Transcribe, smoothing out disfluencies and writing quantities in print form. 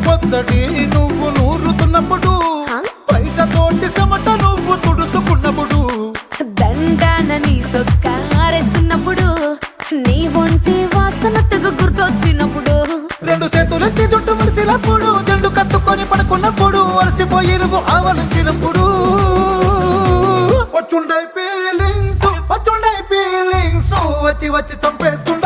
పొచ్చటి నువ్వు నూరుతున్నప్పుడు బయట తోటి చెమట నువ్వు తుడుచుకున్నప్పుడు దండాన నీ సొక్క ఆరేస్తున్నప్పుడు నీ ఒంటి వాసన తెగ గుర్తొచ్చినప్పుడు రెండు చేతులెత్తి జుట్టు ముడిసినప్పుడు జెండు కత్తుకొని పడుకున్నప్పుడు అలసిపోయి నువ్వు ఆవలించినప్పుడు వచ్చుండై ఫీలింగ్స్ వచ్చి వచ్చి చంపేస్తుండ